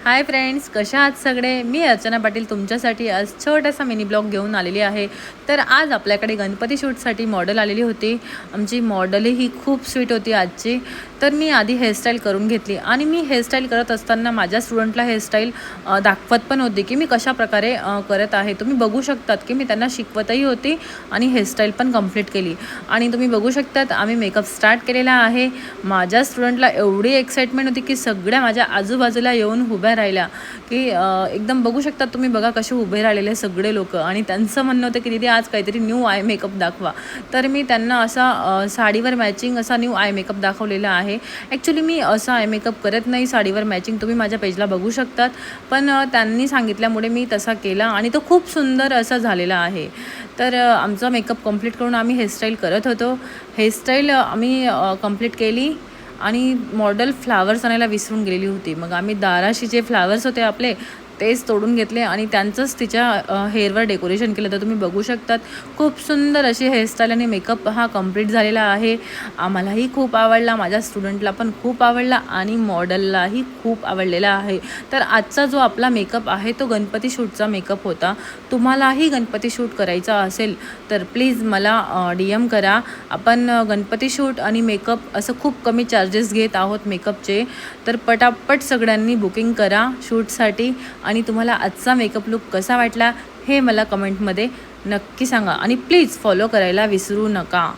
Hi friends, कशा आहात सगळे? मी अर्चना पाटील तुमच्यासाठी आज छोटासा मिनी ब्लॉग घेऊन आलेली आहे। तर आज आपल्याकडे गणपती शूटसाठी मॉडेल आलेली होती। आमची मॉडेल ही खूप स्वीट होती आजची। तर मी आधी हेअरस्टाईल करून घेतली आणि मी हेअरस्टाईल करत असताना माझ्या स्टुडंटला हेअरस्टाईल दाखवत पण होती की मी कशा प्रकारे करत आहे। तुम्ही बघू शकतात की मी त्यांना शिकवतही होती आणि हेअरस्टाईल पण कंप्लीट केली। आणि तुम्ही बघू शकतात आम्ही मेकअप स्टार्ट केलेला आहे। माझ्या स्टुडंटला एवढी एक्साइटमेंट होती की सगळ्या माझ्या आजूबाजूला येऊन उभ्या राहिल्या की एकदम बघू शकता तुम्ही, बघा कसे उभे राहिलेले सगळे लोक। आणि त्यांचं म्हणणं होतं की दीदी आज काहीतरी न्यू आय मेकअप दाखवा। तर मी त्यांना असा साडीवर मॅचिंग असा न्यू आय मेकअप दाखवलेला आहे। ॲक्च्युली मी असा आय मेकअप करत नाही साडीवर मॅचिंग, तुम्ही माझ्या पेजला बघू शकतात। पण त्यांनी सांगितल्यामुळे मी तसा केला आणि तो खूप सुंदर असा झालेला आहे। तर आमचा मेकअप कंप्लीट करून आम्ही हेअरस्टाईल करत होतो। हेअरस्टाईल आम्ही कंप्लीट केली आणि मॉडेल फ्लावर्स आणायला विसरून गेलेली होती। मग आम्ही दाराशी जे फ्लावर्स होते आपले तेच तोडून घेतले आणि त्यांचंच तिच्या हेअरवर डेकोरेशन केलं। तर तुम्ही बघू शकतात खूप सुंदर अशी हेअरस्टाईल आणि मेकअप हा कंप्लीट झालेला आहे। आम्हालाही खूप आवडला, माझ्या स्टुडंटला पण खूप आवडला आणि मॉडेललाही खूप आवडलेला आहे। तर आजचा जो आपला मेकअप आहे तो गणपती शूटचा मेकअप होता। तुम्हालाही गणपती शूट करायचा असेल तर प्लीज मला DM करा। आपण गणपती शूट आणि मेकअप असं खूप कमी चार्जेस घेत आहोत मेकअपचे। तर पटापट सगळ्यांनी बुकिंग करा शूटसाठी। आणि तुम्हाला आजचा मेकअप लुक कसा वाटला हे मला कमेंटमध्ये नक्की सांगा आणि प्लीज फॉलो करायला विसरू नका।